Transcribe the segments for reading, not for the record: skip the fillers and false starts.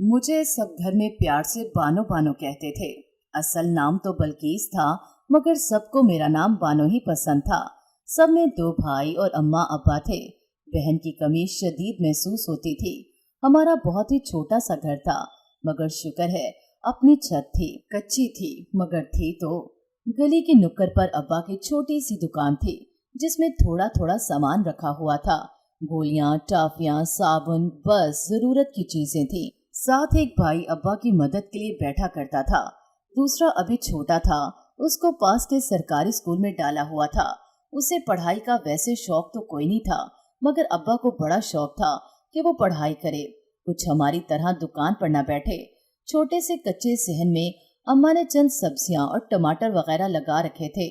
मुझे सब घर में प्यार से बानो बानो कहते थे। असल नाम तो बल्कीस था, मगर सबको मेरा नाम बानो ही पसंद था। सब में 2 भाई और अम्मा अब्बा थे। बहन की कमी शदीद महसूस होती थी। हमारा बहुत ही छोटा सा घर था, मगर शुक्र है अपनी छत थी। कच्ची थी मगर थी तो। गली की नुक्कड़ पर अब्बा की छोटी सी दुकान थी, जिसमें थोड़ा थोड़ा सामान रखा हुआ था। गोलियां, टाफियां, साबुन, बस जरूरत की चीजें थी। साथ एक भाई अब्बा की मदद के लिए बैठा करता था। दूसरा अभी छोटा था, उसको पास के सरकारी स्कूल में डाला हुआ था। उसे पढ़ाई का वैसे शौक तो कोई नहीं था, मगर अब्बा को बड़ा शौक था कि वो पढ़ाई करे, कुछ हमारी तरह दुकान पर न बैठे। छोटे से कच्चे सहन में अम्मा ने चंद सब्जियां और टमाटर वगैरह लगा रखे थे।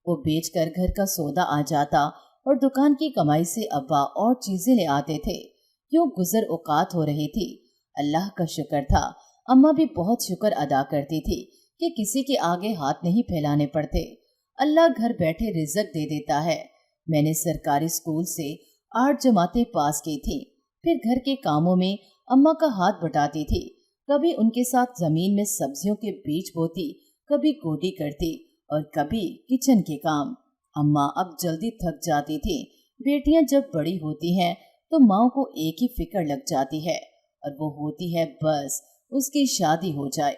वो बेचकर घर का सौदा आ जाता और दुकान की कमाई से अब्बा और चीजें ले आते थे। यूं गुजर औकात हो रही थी। अल्लाह का शुक्र था। अम्मा भी बहुत शुक्र अदा करती थी कि किसी के आगे हाथ नहीं फैलाने पड़ते। अल्लाह घर बैठे रिज़्क दे देता है। मैंने सरकारी स्कूल से 8 जमातें पास की थी। फिर घर के कामों में अम्मा का हाथ बटाती थी। कभी उनके साथ जमीन में सब्जियों के बीज बोती, कभी गोडी करती और कभी किचन के काम। अम्मा अब जल्दी थक जाती थी। बेटियां जब बड़ी होती हैं तो माँ को एक ही फिक्र लग जाती है, और वो होती है बस उसकी शादी हो जाए।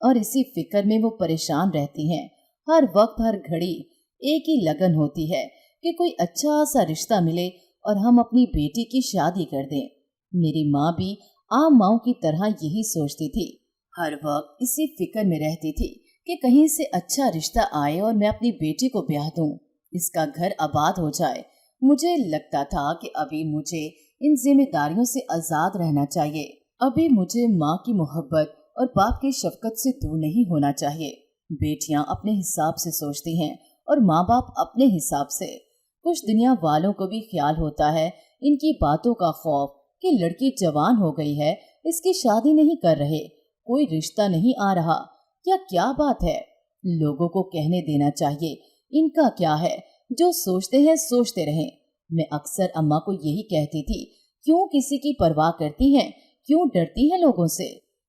और इसी फिक्र में वो परेशान रहती हैं। हर वक्त हर घड़ी एक ही लगन होती है कि कोई अच्छा सा रिश्ता मिले और हम अपनी बेटी की शादी कर दें। मेरी माँ भी आम माँओं की तरह यही सोचती थी। हर वक्त इसी फिक्र में रहती थी कि कहीं से अच्छा रिश्ता आए और मैं अपनी बेटी को ब्याह दूं, इसका घर आबाद हो जाए। मुझे लगता था कि अभी मुझे इन जिम्मेदारियों से आजाद रहना चाहिए। अभी मुझे माँ की मोहब्बत और बाप की शफकत से दूर नहीं होना चाहिए। बेटियां अपने हिसाब से सोचती हैं और माँ बाप अपने हिसाब से। कुछ दुनिया वालों को भी ख्याल होता है इनकी बातों का खौफ कि लड़की जवान हो गई है, इसकी शादी नहीं कर रहे, कोई रिश्ता नहीं आ रहा, या क्या बात है। लोगों को कहने देना चाहिए, इनका क्या है, जो सोचते हैं सोचते रहें। मैं अक्सर अम्मा को यही कहती थी, क्यों किसी की परवाह करती हैं, क्यों डरती हैं लोगों से।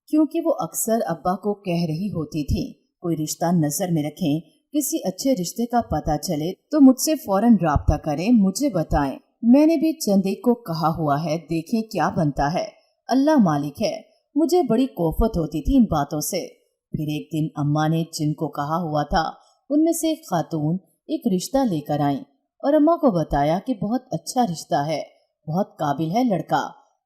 क्योंकि वो अक्सर अब्बा को कह रही होती थी, कोई रिश्ता नजर में रखें, किसी अच्छे रिश्ते का पता चले तो मुझसे फौरन राब्ता करें, मुझे बताएं। मैंने भी चंद एक को कहा हुआ है, देखें क्या बनता है, अल्लाह मालिक है। मुझे बड़ी कोफत होती थी इन बातों से। फिर एक दिन अम्मा ने जिनको कहा हुआ था उनमें से एक खातून एक रिश्ता लेकर आई और अम्मा को बताया कि बहुत अच्छा रिश्ता है, बहुत काबिल है लड़का,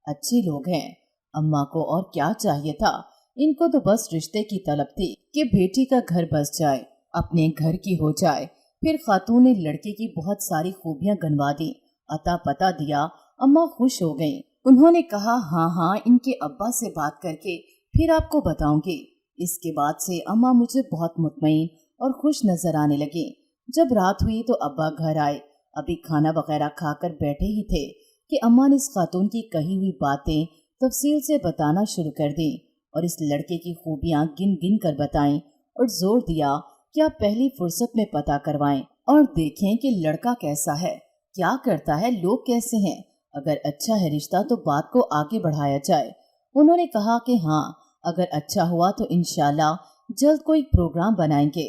अच्छे लोग हैं। अम्मा को और क्या चाहिए था, इनको तो बस रिश्ते की तलब थी कि बेटी का घर बस जाए, अपने घर की हो जाए। फिर खातून ने लड़के की बहुत सारी खूबियां गनवा दी, अता पता दिया। अम्मा खुश हो गईं। उन्होंने कहा, हाँ हाँ, इनके अब्बा से बात करके फिर आपको बताऊंगी। इसके बाद से अम्मा मुझे बहुत मुतमईन और खुश नजर आने लगी। जब रात हुई तो अब्बा घर आए। अभी खाना वगैरह खाकर बैठे ही थे कि अम्मा ने इस खातून की कही हुई बातें तफसील से बताना शुरू कर दी और इस लड़के की खूबियां गिन गिन कर बताएं और जोर दिया कि आप पहली फुर्सत में पता करवाएं और देखें कि लड़का कैसा है, क्या करता है, लोग कैसे हैं। अगर अच्छा है रिश्ता तो बात को आगे बढ़ाया जाए। उन्होंने कहा कि हाँ, अगर अच्छा हुआ तो इंशाल्लाह जल्द कोई प्रोग्राम बनाएंगे।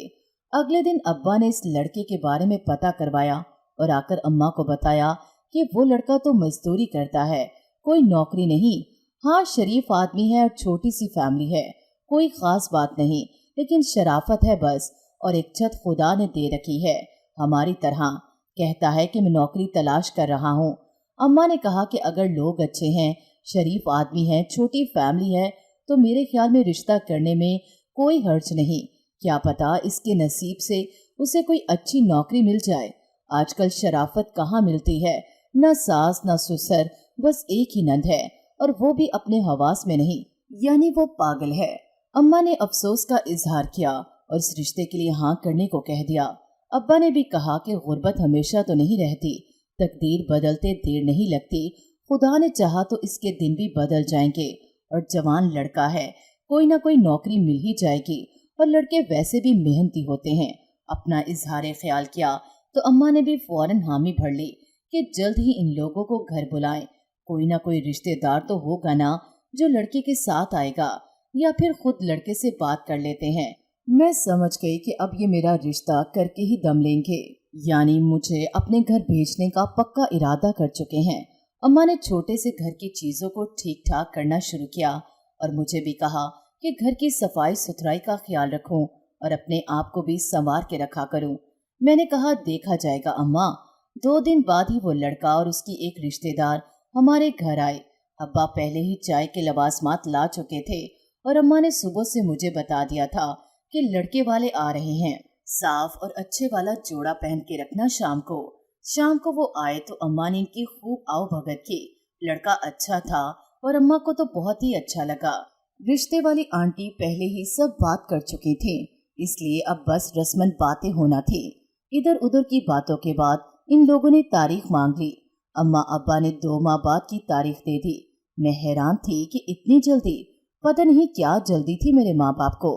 अगले दिन अब्बा ने इस लड़के के बारे में पता करवाया और आकर अम्मा को बताया कि वो लड़का तो मजदूरी करता है, कोई नौकरी नहीं। हाँ, शरीफ आदमी है और छोटी सी फैमिली है, कोई खास बात नहीं, लेकिन शराफत है बस, और एक छत खुदा ने दे रखी है हमारी तरह। कहता है कि मैं नौकरी तलाश कर रहा हूँ। अम्मा ने कहा कि अगर लोग अच्छे हैं, शरीफ आदमी है, छोटी फैमिली है, तो मेरे ख्याल में रिश्ता करने में कोई हर्ज नहीं। क्या पता इसके नसीब से उसे कोई अच्छी नौकरी मिल जाए। आजकल शराफत कहाँ मिलती है, न सास न ससुर, बस एक ही नंद है, और वो भी अपने हवास में नहीं, यानी वो पागल है। अम्मा ने अफसोस का इजहार किया और इस रिश्ते के लिए हाँ करने को कह दिया। अब्बा ने भी कहा कि गुर्बत हमेशा तो नहीं रहती, तकदीर बदलते देर नहीं लगती, खुदा ने चाहा तो इसके दिन भी बदल जाएंगे, और जवान लड़का है, कोई ना कोई नौकरी मिल ही जाएगी, और लड़के वैसे भी मेहनती होते हैं। अपना इजहार ख्याल किया तो अम्मा ने भी फौरन हामी भर ली कि जल्द ही इन लोगों को घर बुलाएं। कोई ना कोई रिश्तेदार तो होगा ना, जो लड़के के साथ आएगा या फिर खुद लड़के से बात कर लेते हैं। मैं समझ गई कि अब ये मेरा रिश्ता करके ही दम लेंगे, यानी मुझे अपने घर भेजने का पक्का इरादा कर चुके हैं। अम्मा ने छोटे से घर की चीजों को ठीक ठाक करना शुरू किया और मुझे भी कहा कि घर की सफाई सुथराई का ख्याल रखूं और अपने आप को भी संवार के रखा करूं। मैंने कहा, देखा जाएगा अम्मा। 2 दिन बाद ही वो लड़का और उसकी एक रिश्तेदार हमारे घर आए। अब्बा पहले ही चाय के लवाजमात ला चुके थे और अम्मा ने सुबह से मुझे बता दिया था कि लड़के वाले आ रहे हैं। साफ और अच्छे वाला जोड़ा पहन के रखना शाम को वो आए तो अम्मा ने इनकी खूब आओ भगत की। लड़का अच्छा था और अम्मा को तो बहुत ही अच्छा लगा। रिश्ते वाली आंटी पहले ही सब बात कर चुकी थी, इसलिए अब बस रस्मन बातें होना थी। इधर उधर की बातों के बाद इन लोगों ने तारीख मांग ली। अम्मा अब्बा ने 2 माह बाद की तारीख दे दी। मैं हैरान थी कि इतनी जल्दी। पता नहीं क्या जल्दी थी मेरे माँ बाप को।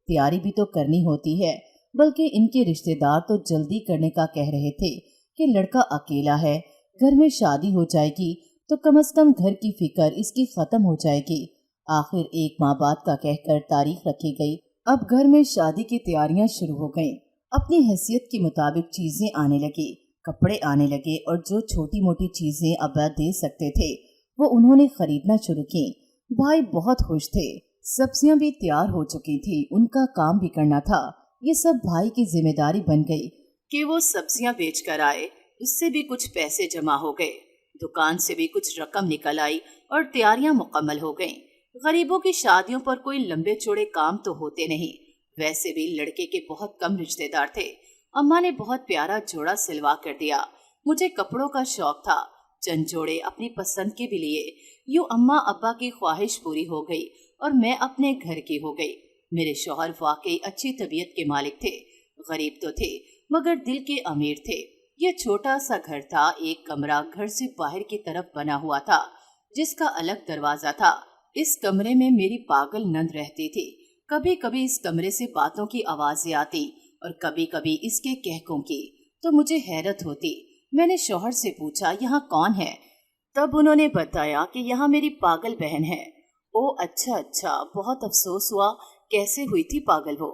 तैयारी भी तो करनी होती है, बल्कि इनके रिश्तेदार तो जल्दी करने का कह रहे थे कि लड़का अकेला है, घर में शादी हो जाएगी तो कम से कम घर की फिक्र इसकी खत्म हो जाएगी। आखिर 1 माह बाद का कहकर तारीख रखी गई। अब घर में शादी की तैयारियां शुरू हो गईं। अपनी हैसियत के मुताबिक चीजें आने लगी, कपड़े आने लगे और जो छोटी मोटी चीजें अब्बा दे सकते थे वो उन्होंने खरीदना शुरू की। भाई बहुत खुश थे। सब्जियां भी तैयार हो चुकी थी, उनका काम भी करना था। ये सब भाई की जिम्मेदारी बन गई कि वो सब्जियां बेच कर आए। उससे भी कुछ पैसे जमा हो गए, दुकान से भी कुछ रकम निकल आई और तैयारियां मुकम्मल हो गईं। गरीबों की शादियों पर कोई लंबे चौड़े काम तो होते नहीं। वैसे भी लड़के के बहुत कम रिश्तेदार थे। अम्मा ने बहुत प्यारा जोड़ा सिलवा कर दिया। मुझे कपड़ों का शौक था, चंद जोड़े अपनी पसंद के भी लिए। यूं अम्मा अब्बा की ख्वाहिश पूरी हो गई और मैं अपने घर की हो गई। मेरे शौहर वाकई अच्छी तबीयत के मालिक थे। गरीब तो थे मगर दिल के अमीर थे। यह छोटा सा घर था, एक कमरा घर से बाहर की तरफ बना हुआ था जिसका अलग दरवाजा था। इस कमरे में मेरी पागल नंद रहती थी। कभी कभी इस कमरे से बातों की आवाजें आती और कभी कभी इसके कहकों की। तो मुझे हैरत होती। मैंने शौहर से पूछा, यहाँ कौन है? तब उन्होंने बताया कि यहाँ मेरी पागल बहन है। ओ अच्छा, बहुत अफसोस हुआ। कैसे हुई थी पागल वो?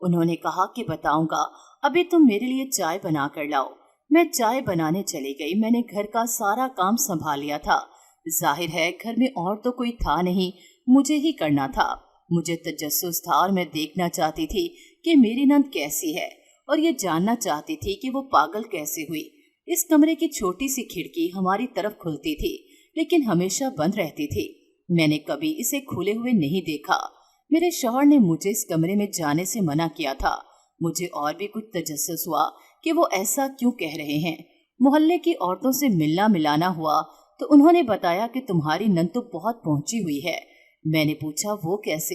उन्होंने कहा कि बताऊंगा, अभी तुम मेरे लिए चाय बना कर लाओ। मैं चाय बनाने चली गई। मैंने घर का सारा काम संभाल लिया था। जाहिर है घर में और तो कोई था नहीं, मुझे ही करना था। मुझे तजस्सुस था और मैं देखना चाहती थी कि मेरी नंद कैसी है और ये जानना चाहती थी कि वो पागल कैसे हुई। इस कमरे की छोटी सी खिड़की हमारी तरफ खुलती थी लेकिन हमेशा बंद रहती थी। मैंने कभी इसे खुले हुए नहीं देखा। मेरे शौहर ने मुझे इस कमरे में जाने से मना किया था। मुझे और भी कुछ तजस्सुस हुआ कि वो ऐसा क्यों कह रहे हैं। मोहल्ले की औरतों से मिलना मिलाना हुआ तो उन्होंने बताया कि तुम्हारी नंद तो बहुत पहुंची हुई है। मैंने पूछा वो कैसे?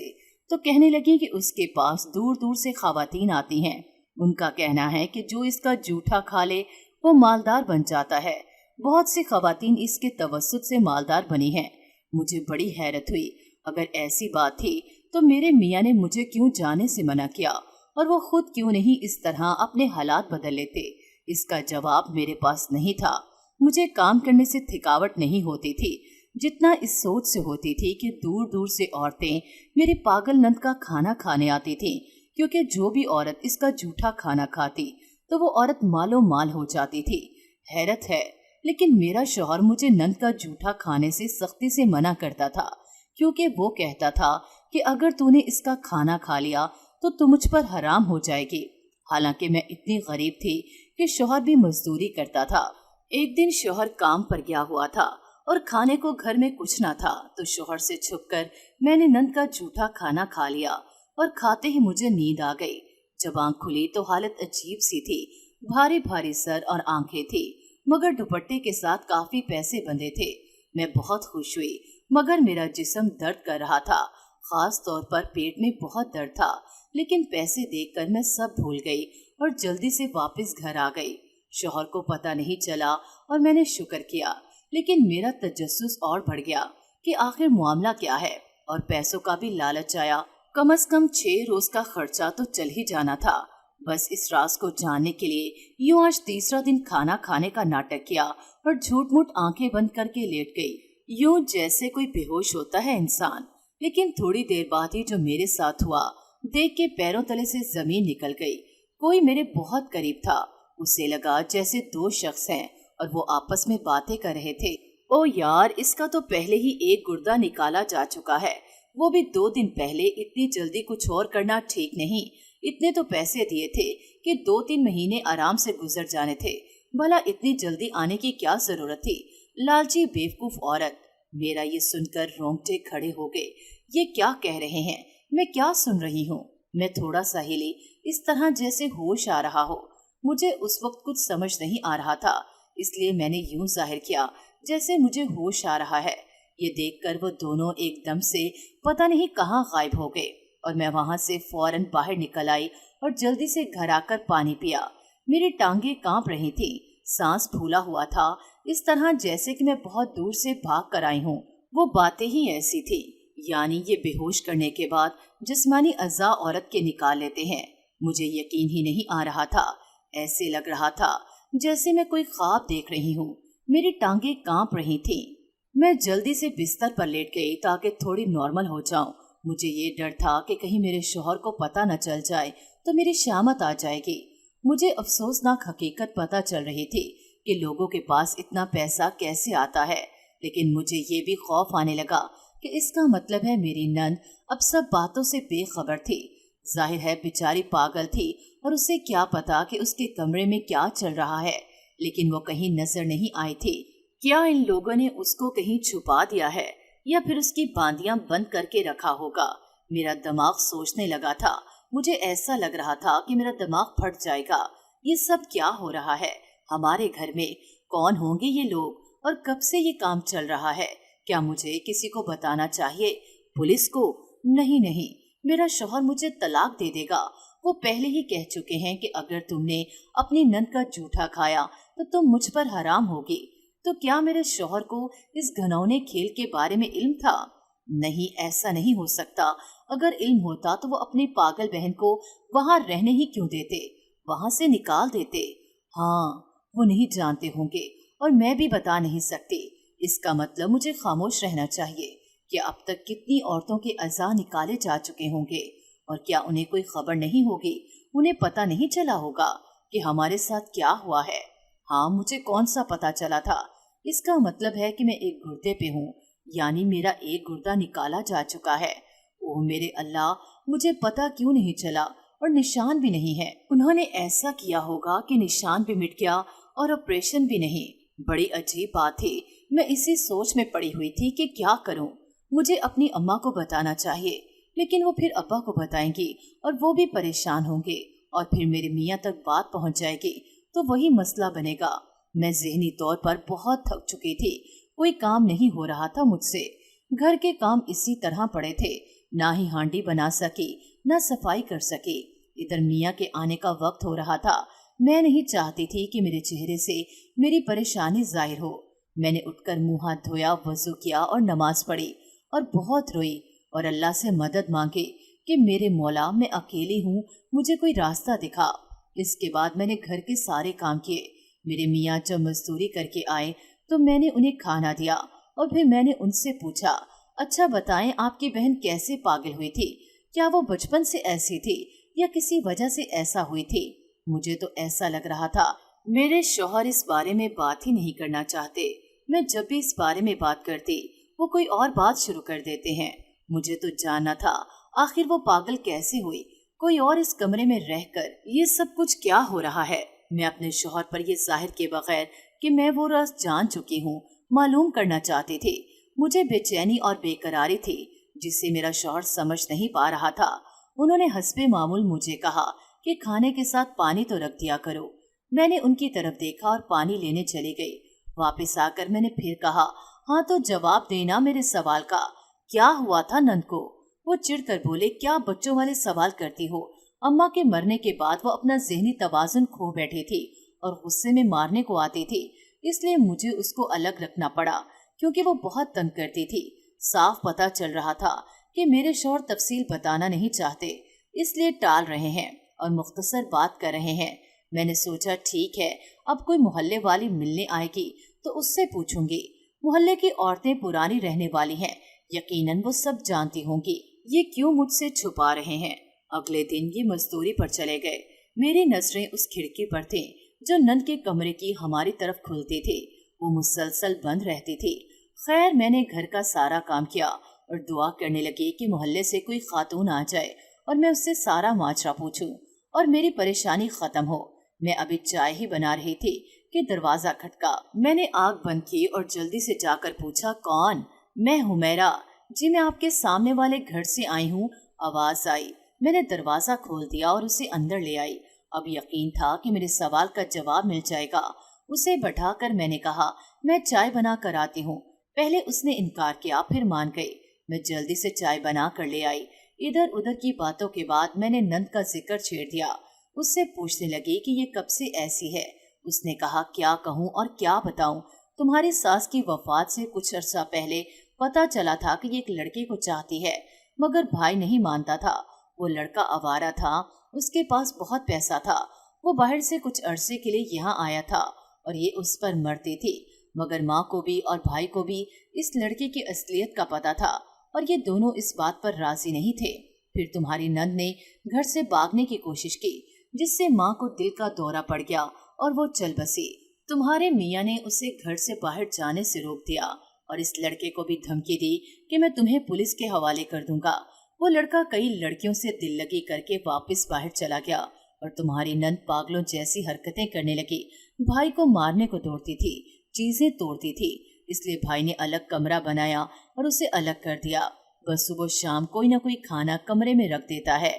तो कहने लगी कि उसके पास दूर दूर से खवातीन आती हैं। उनका कहना है कि जो इसका जूठा खा ले वो मालदार बन जाता है। बहुत सी खवातीन इसके तवस्सुत से मालदार बनी हैं। मुझे बड़ी हैरत हुई। अगर ऐसी बात थी तो मेरे मियाँ ने मुझे क्यों जाने से मना किया और वो खुद क्यों नहीं इस तरह अपने हालात बदल लेते? इसका जवाब मेरे पास नहीं था। मुझे काम करने से थकावट नहीं होती थी जितना इस सोच से होती थी कि दूर दूर से औरतें मेरी पागल नंद का खाना खाने आती थीं, क्योंकि जो भी औरत इसका जूठा खाना खाती तो वो औरत मालो माल हो जाती थी। हैरत है, लेकिन मेरा शौहर मुझे नंद का जूठा खाने से सख्ती से मना करता था, क्योंकि वो कहता था कि अगर तूने इसका खाना खा लिया तो तू मुझ पर हराम हो जाएगी। हालांकि मैं इतनी गरीब थी कि शौहर भी मजदूरी करता था। एक दिन शौहर काम पर गया हुआ था और खाने को घर में कुछ ना था, तो शौहर से छुपकर मैंने नंद का जूठा खाना खा लिया और खाते ही मुझे नींद आ गई। जब आंख खुली तो हालत अजीब सी थी। भारी भारी सर और आंखें थी, मगर दुपट्टे के साथ काफी पैसे बंधे थे। मैं बहुत खुश हुई, मगर मेरा जिस्म दर्द कर रहा था। खास तौर पर पेट में बहुत दर्द था, लेकिन पैसे देखकर मैं सब भूल गई और जल्दी से वापस घर आ गई। शौहर को पता नहीं चला और मैंने शुक्र किया, लेकिन मेरा तजस्सुस और बढ़ गया कि आखिर मामला क्या है, और पैसों का भी लालच आया। कम से कम 6 रोज का खर्चा तो चल ही जाना था। बस इस राज को जानने के लिए यूं आज तीसरा दिन खाना खाने का नाटक किया और झूठ मूठ आंखें बंद करके लेट गई। यूं जैसे कोई बेहोश होता है इंसान। लेकिन थोड़ी देर बाद ही जो मेरे साथ हुआ देख के पैरों तले से जमीन निकल गई। कोई मेरे बहुत करीब था। उसे लगा जैसे दो शख्स हैं और वो आपस में बातें कर रहे थे। ओ यार, इसका तो पहले ही एक गुर्दा निकाला जा चुका है, वो भी 2 दिन पहले। इतनी जल्दी कुछ और करना ठीक नहीं। इतने तो पैसे दिए थे कि 2-3 महीने आराम से गुजर जाने थे। भला इतनी जल्दी आने की क्या जरूरत थी? लालची बेवकूफ औरत। मेरा ये सुनकर रोंगटे खड़े हो गए। ये क्या कह रहे हैं? मैं क्या सुन रही हूँ? मैं थोड़ा सा हिली, इस तरह जैसे होश आ रहा हो। मुझे उस वक्त कुछ समझ नहीं आ रहा था, इसलिए मैंने यूं जाहिर किया जैसे मुझे होश आ रहा है। ये देखकर वो दोनों एकदम से पता नहीं कहाँ गायब हो गए और मैं वहां से फौरन बाहर निकल आई और जल्दी से घर आकर पानी पिया। मेरी टांगे कांप रही थी, सांस फूला हुआ था, इस तरह जैसे कि मैं बहुत दूर से भाग कर आई हूँ। वो बातें ही ऐसी थी, यानी ये बेहोश करने के बाद जिस्मानी अज़ा औरत के निकाल लेते हैं। मुझे यकीन ही नहीं आ रहा था। ऐसे लग रहा था जैसे मैं कोई ख्वाब देख रही हूँ। मेरी टांगे कांप रही थी। मैं जल्दी से बिस्तर पर लेट गई ताकि थोड़ी नॉर्मल हो जाऊं। मुझे ये डर था कि कहीं मेरे शौहर को पता न चल जाए तो मेरी शामत आ जाएगी। मुझे अफसोसनाक हकीकत पता चल रही थी कि लोगों के पास इतना पैसा कैसे आता है, लेकिन मुझे ये भी खौफ आने लगा कि इसका मतलब है मेरी नंद अब सब बातों से बेखबर थी। जाहिर है बेचारी पागल थी और उसे क्या पता कि उसके कमरे में क्या चल रहा है, लेकिन वो कहीं नजर नहीं आई थी। क्या इन लोगों ने उसको कहीं छुपा दिया है या फिर उसकी बांदियां बंद करके रखा होगा? मेरा दिमाग सोचने लगा था। मुझे ऐसा लग रहा था कि मेरा दिमाग फट जाएगा। ये सब क्या हो रहा है? हमारे घर में कौन होंगे ये लोग और कब से ये काम चल रहा है? क्या मुझे किसी को बताना चाहिए? पुलिस को? नहीं नहीं, मेरा शौहर मुझे तलाक दे देगा। वो पहले ही कह चुके हैं कि अगर तुमने अपनी नंद का जूठा खाया तो तुम मुझ पर हराम होगी। तो क्या मेरे शौहर को इस घिनौने खेल के बारे में इल्म था? नहीं, ऐसा नहीं हो सकता। अगर इल्म होता तो वो अपनी पागल बहन को वहां रहने ही क्यों देते, वहां से निकाल देते। हाँ, वो नहीं जानते होंगे और मैं भी बता नहीं सकती। इसका मतलब मुझे खामोश रहना चाहिए कि अब तक कितनी औरतों के अज़ा निकाले जा चुके होंगे और क्या उन्हें कोई खबर नहीं होगी? उन्हें पता नहीं चला होगा कि हमारे साथ क्या हुआ है? हाँ, मुझे कौन सा पता चला था? इसका मतलब है कि मैं एक गुर्दे पे हूँ, यानी मेरा एक गुर्दा निकाला जा चुका है। ओह मेरे अल्लाह, मुझे पता क्यों नहीं चला और निशान भी नहीं है। उन्होंने ऐसा किया होगा कि निशान भी मिट गया और ऑपरेशन भी नहीं। बड़ी अजीब बात थी। मैं इसी सोच में पड़ी हुई थी कि क्या करूं। मुझे अपनी अम्मा को बताना चाहिए, लेकिन वो फिर अब्बा को बताएंगी और वो भी परेशान होंगे और फिर मेरे मियाँ तक बात पहुंच जाएगी तो वही मसला बनेगा। मैं ज़हनी तौर पर बहुत थक चुकी थी। कोई काम नहीं हो रहा था मुझसे। घर के काम इसी तरह पड़े थे, ना ही हांडी बना सकी ना सफाई कर सकी। इधर मियाँ के आने का वक्त हो रहा था। मैं नहीं चाहती थी कि मेरे चेहरे से मेरी परेशानी जाहिर हो। मैंने उठकर मुंह हाथ धोया, वजू किया और नमाज पढ़ी और बहुत रोई और अल्लाह से मदद मांगी कि मेरे मौला, मैं अकेली हूँ, मुझे कोई रास्ता दिखा। इसके बाद मैंने घर के सारे काम किए। मेरे मियाँ जब मजदूरी करके आए तो मैंने उन्हें खाना दिया और फिर मैंने उनसे पूछा, अच्छा बताएं आपकी बहन कैसे पागल हुई थी? क्या वो बचपन से ऐसी थी या किसी वजह से ऐसा हुई थी? मुझे तो ऐसा लग रहा था मेरे शौहर इस बारे में बात ही नहीं करना चाहते। मैं जब भी इस बारे में बात करती वो कोई और बात शुरू कर देते हैं। मुझे तो जानना था आखिर वो पागल कैसे हुई, कोई और इस कमरे में रहकर ये सब कुछ क्या हो रहा है। मैं अपने शौहर पर ये जाहिर के बगैर कि मैं वो राज जान चुकी हूँ मालूम करना चाहती थी। मुझे बेचैनी और बेकरारी थी जिसे मेरा शौहर समझ नहीं पा रहा था। उन्होंने हस्बे मामूल मुझे कहा कि खाने के साथ पानी तो रख दिया करो। मैंने उनकी तरफ देखा और पानी लेने चली गई। वापस आकर मैंने फिर कहा, हाँ तो जवाब देना मेरे सवाल का, क्या हुआ था नंद को? वो चिढ़कर बोले, क्या बच्चों वाले सवाल करती हो? अम्मा के मरने के बाद वो अपना ज़हनी तवाज़ुन खो बैठी थी और गुस्से में मारने को आती थी, इसलिए मुझे उसको अलग रखना पड़ा क्योंकि वो बहुत तंग करती थी। साफ पता चल रहा था कि मेरे शौहर तफसील बताना नहीं चाहते, इसलिए टाल रहे हैं और मुख्तसर बात कर रहे हैं। मैंने सोचा ठीक है, अब कोई मोहल्ले वाली मिलने आएगी तो उससे पूछूंगी। मोहल्ले की औरतें पुरानी रहने वाली हैं, यकीनन वो सब जानती होंगी। ये क्यों मुझसे छुपा रहे हैं? अगले दिन ये मजदूरी पर चले गए। मेरी नजरें उस खिड़की पर थी जो नंद के कमरे की हमारी तरफ खुलती थी। वो मुसलसल बंद रहती थी। खैर, मैंने घर का सारा काम किया और दुआ करने लगी कि मोहल्ले से कोई खातून आ जाए और मैं उससे सारा माजरा पूछूं और मेरी परेशानी खत्म हो। मैं अभी चाय ही बना रही थी कि दरवाजा खटका। मैंने आग बंद की और जल्दी से जाकर पूछा, कौन? मैं हुमैरा। जी, मैं आपके सामने वाले घर से आई हूँ, आवाज आई। मैंने दरवाजा खोल दिया और उसे अंदर ले आई। अब यकीन था कि मेरे सवाल का जवाब मिल जाएगा। उसे बैठाकर मैंने कहा, मैं चाय बना कर आती हूँ। पहले उसने इनकार किया, फिर मान गई। मैं जल्दी से चाय बना कर ले आई। इधर उधर की बातों के बाद मैंने नंद का जिक्र छेड़ दिया। उससे पूछने लगी कि ये कब से ऐसी है। उसने कहा, क्या कहूँ और क्या बताऊं? तुम्हारी सास की वफात से कुछ अरसा पहले पता चला था कि ये एक लड़के को चाहती है, मगर भाई नहीं मानता था। वो लड़का आवारा था, उसके पास बहुत पैसा था। वो बाहर से कुछ अरसे के लिए यहाँ आया था और ये उस पर मरती थी, मगर माँ को भी और भाई को भी इस लड़के की असलियत का पता था और ये दोनों इस बात पर राजी नहीं थे। फिर तुम्हारी नंद ने घर से भागने की कोशिश की, जिससे माँ को दिल का दौरा पड़ गया और वो चल बसी। तुम्हारे मियाँ ने उसे घर से बाहर जाने से रोक दिया और इस लड़के को भी धमकी दी कि मैं तुम्हें पुलिस के हवाले कर दूंगा। वो लड़का कई लड़कियों से दिल लगी करके वापस बाहर चला गया और तुम्हारी नंद पागलों जैसी हरकतें करने लगी। भाई को मारने को दौड़ती थी, चीजें तोड़ती थी। इसलिए भाई ने अलग कमरा बनाया और उसे अलग कर दिया। बस सुबह शाम कोई ना कोई खाना कमरे में रख देता है।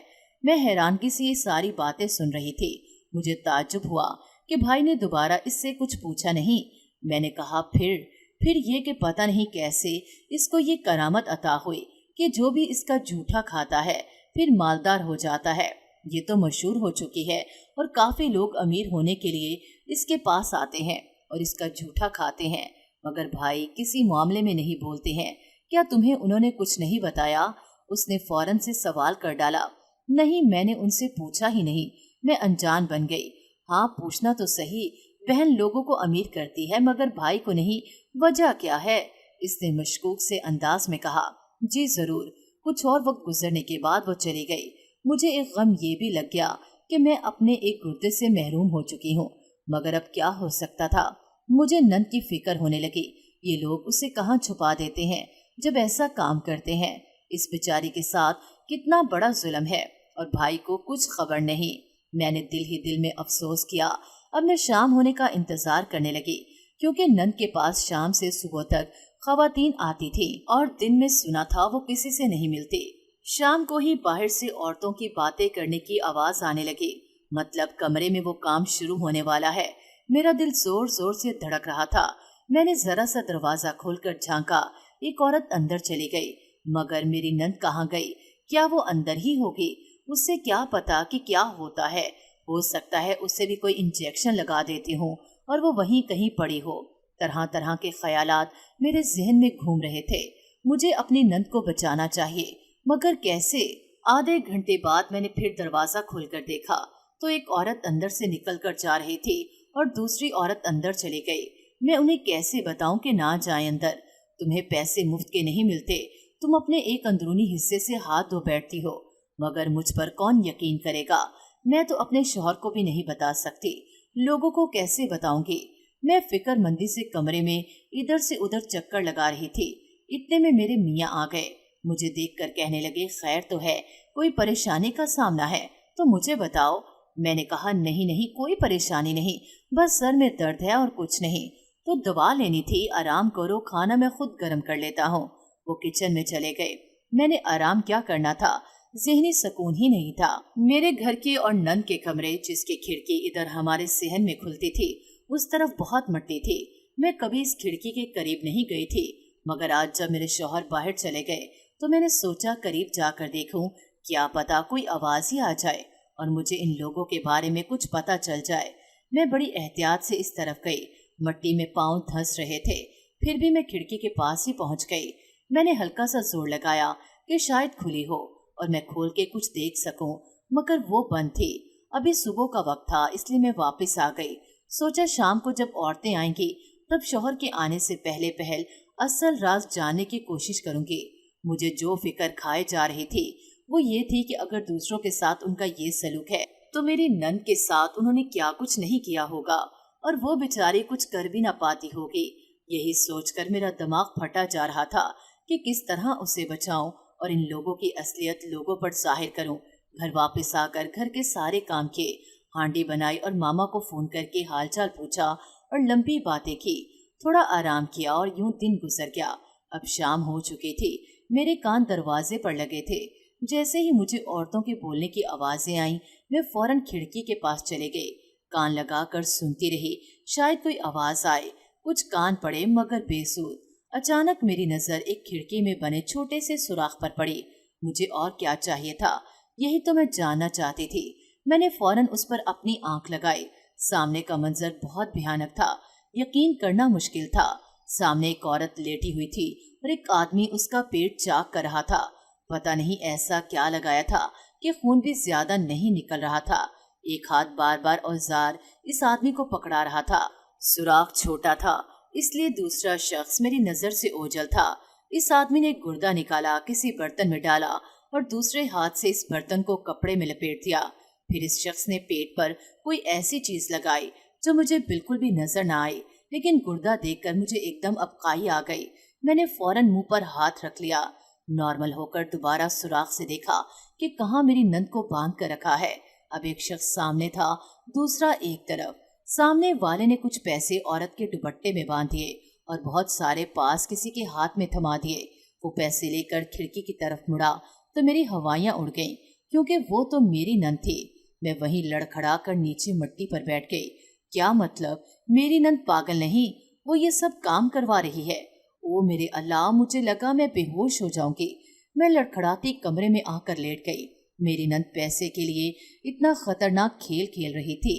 मैं हैरानगी से ये सारी बातें सुन रही थी। मुझे ताज्जुब हुआ कि भाई ने दोबारा इससे कुछ पूछा नहीं। मैंने कहा, फिर ये कि पता नहीं कैसे इसको ये करामत अता हुई कि जो भी इसका जूठा खाता है फिर मालदार हो जाता है। ये तो मशहूर हो चुकी है और काफी लोग अमीर होने के लिए इसके पास आते हैं और इसका जूठा खाते हैं, मगर भाई किसी मामले में नहीं बोलते हैं। क्या तुम्हें उन्होंने कुछ नहीं बताया? उसने फौरन से सवाल कर डाला। नहीं, मैंने उनसे पूछा ही नहीं। मैं अनजान बन गई। हाँ, पूछना तो सही। बहन लोगों को अमीर करती है मगर भाई को नहीं, वजह क्या है? इसने मशकूक से अंदाज में कहा। जी जरूर। कुछ और वक्त गुजरने के बाद वो चली गई। मुझे एक गम ये भी लग गया कि मैं अपने एक गुर्दे से महरूम हो चुकी हूँ, मगर अब क्या हो सकता था। मुझे नंद की फिक्र होने लगी। ये लोग उसे कहाँ छुपा देते हैं जब ऐसा काम करते हैं। इस बेचारी के साथ कितना बड़ा जुल्म है और भाई को कुछ खबर नहीं। मैंने दिल ही दिल में अफसोस किया। अब मैं शाम होने का इंतजार करने लगी, क्योंकि नंद के पास शाम से सुबह तक खवातीन आती थी और दिन में सुना था वो किसी से नहीं मिलती। शाम को ही बाहर से औरतों की बातें करने की आवाज आने लगी। मतलब कमरे में वो काम शुरू होने वाला है। मेरा दिल जोर जोर से धड़क रहा था। मैंने जरा सा दरवाजा खोलकर झांका। एक औरत अंदर चली गई, मगर मेरी नंद कहाँ गई? क्या वो अंदर ही होगी? उससे क्या पता कि क्या होता है। हो सकता है उससे भी कोई इंजेक्शन लगा देती हूँ और वो वहीं कहीं पड़ी हो। तरह तरह के ख्यालात मेरे जहन में घूम रहे थे। मुझे अपनी नंद को बचाना चाहिए, मगर कैसे? आधे घंटे बाद मैंने फिर दरवाजा खोलकर देखा तो एक औरत अंदर से निकलकर जा रही थी और दूसरी औरत अंदर चली गई। मैं उन्हें कैसे बताऊं कि ना जाए अंदर? तुम्हें पैसे मुफ्त के नहीं मिलते। तुम अपने एक अंदरूनी हिस्से से हाथ धो बैठती हो, मगर मुझ पर कौन यकीन करेगा? मैं तो अपने शौहर को भी नहीं बता सकती, लोगों को कैसे बताऊंगी? मैं फिक्रमंदी से कमरे में इधर से उधर चक्कर लगा रही थी। इतने में मेरे मियाँ आ गए। मुझे देखकर कहने लगे, खैर तो है? कोई परेशानी का सामना है तो मुझे बताओ। मैंने कहा, नहीं नहीं, कोई परेशानी नहीं, बस सर में दर्द है और कुछ नहीं। तो दवा लेनी थी, आराम करो, खाना मैं खुद गर्म कर लेता हूँ। वो किचन में चले गए। मैंने आराम क्या करना था, ज़हनी सुकून ही नहीं था। मेरे घर के और नंद के कमरे, जिसकी खिड़की इधर हमारे सहन में खुलती थी, उस तरफ बहुत मिट्टी थी। मैं कभी इस खिड़की के करीब नहीं गई थी, मगर आज जब मेरे शौहर बाहर चले गए तो मैंने सोचा करीब जाकर देखूं, क्या पता कोई आवाज ही आ जाए और मुझे इन लोगों के बारे में कुछ पता चल जाए। मैं बड़ी एहतियात से इस तरफ गई। मिट्टी में पांव धंस रहे थे, फिर भी मैं खिड़की के पास ही पहुंच गई। मैंने हल्का सा जोर लगाया कि शायद खुली हो और मैं खोल के कुछ देख सकूं, मगर वो बंद थी। अभी सुबह का वक्त था, इसलिए मैं वापस आ गई। सोचा शाम को जब औरतें आएंगी तब शौहर के आने से पहले पहल असल राज जानने की कोशिश करूंगी। मुझे जो फिक्र खाए जा रही थी वो ये थी कि अगर दूसरों के साथ उनका ये सलूक है तो मेरी नंद के साथ उन्होंने क्या कुछ नहीं किया होगा और वो बेचारी कुछ कर भी ना पाती होगी। यही सोचकर मेरा दिमाग फटा जा रहा था कि किस तरह उसे बचाऊं और इन लोगों की असलियत लोगों पर जाहिर करूं। घर वापस आकर घर के सारे काम किए, हांडी बनाई और मामा को फोन करके हालचाल पूछा और लंबी बातें की। थोड़ा आराम किया और यूं दिन गुजर गया। अब शाम हो चुकी थी। मेरे कान दरवाजे पर लगे थे। जैसे ही मुझे औरतों के बोलने की आवाजें आईं, मैं फौरन खिड़की के पास चले गए। कान लगाकर सुनती रही, शायद कोई आवाज आए। कुछ कान पड़े मगर बेसुध। अचानक मेरी नजर एक खिड़की में बने छोटे से सुराख पर पड़ी। मुझे और क्या चाहिए था, यही तो मैं जानना चाहती थी। मैंने फौरन उस पर अपनी आंख लगाई। सामने का मंजर बहुत भयानक था, यकीन करना मुश्किल था। सामने एक औरत लेटी हुई थी और एक आदमी उसका पेट चाक कर रहा था। पता नहीं ऐसा क्या लगाया था कि खून भी ज्यादा नहीं निकल रहा था। एक हाथ बार बार औजार इस आदमी को पकड़ा रहा था। सुराख छोटा था इसलिए दूसरा शख्स मेरी नजर से ओझल था। इस आदमी ने गुर्दा निकाला, किसी बर्तन में डाला और दूसरे हाथ से इस बर्तन को कपड़े में लपेट दिया। फिर इस शख्स ने पेट पर कोई ऐसी चीज लगाई जो मुझे बिल्कुल भी नजर न आई, लेकिन गुर्दा देखकर मुझे एकदम अबकाई आ गई। मैंने फौरन मुंह पर हाथ रख लिया। नॉर्मल होकर दोबारा सुराख से देखा कि कहाँ मेरी नंद को बांध कर रखा है। अब एक शख्स सामने था, दूसरा एक तरफ। सामने वाले ने कुछ पैसे औरत के दुपट्टे में बांध दिए और बहुत सारे पास किसी के हाथ में थमा दिए। वो पैसे लेकर खिड़की की तरफ मुड़ा तो मेरी हवाइयां उड़ गईं, क्योंकि वो तो मेरी नंद थी। मैं वहीं लड़खड़ा कर नीचे मिट्टी पर बैठ गई। क्या मतलब, मेरी नंद पागल नहीं, वो ये सब काम करवा रही है। ओ मेरे अल्लाह, मुझे लगा मैं बेहोश हो जाऊंगी। मैं लड़खड़ाती कमरे में आकर लेट गई। मेरी नंद पैसे के लिए इतना खतरनाक खेल खेल रही थी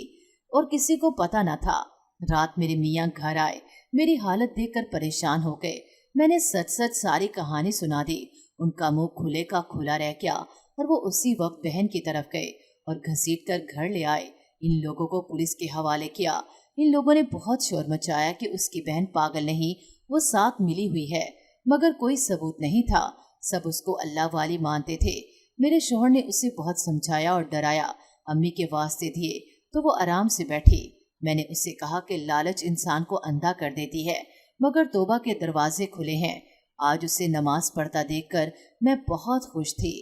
और किसी को पता न था। रात मेरे मियाँ घर आए, मेरी हालत देखकर परेशान हो गए। मैंने सच सच सारी कहानी सुना दी। उनका मुंह खुले का खुला रह गया और वो उसी वक्त बहन की तरफ गए और घसीट कर घर ले आए। इन लोगों को पुलिस के हवाले किया। इन लोगों ने बहुत शोर मचाया कि उसकी बहन पागल नहीं, वो साथ मिली हुई है, मगर कोई सबूत नहीं था। सब उसको अल्लाह वाली मानते थे। मेरे शौहर ने उसे बहुत समझाया और डराया। अम्मी के वास्ते दिए तो वो आराम से बैठी। मैंने उसे कहा कि लालच इंसान को अंधा कर देती है, मगर तौबा के दरवाजे खुले हैं। आज उसे नमाज पढ़ता देखकर मैं बहुत खुश थी।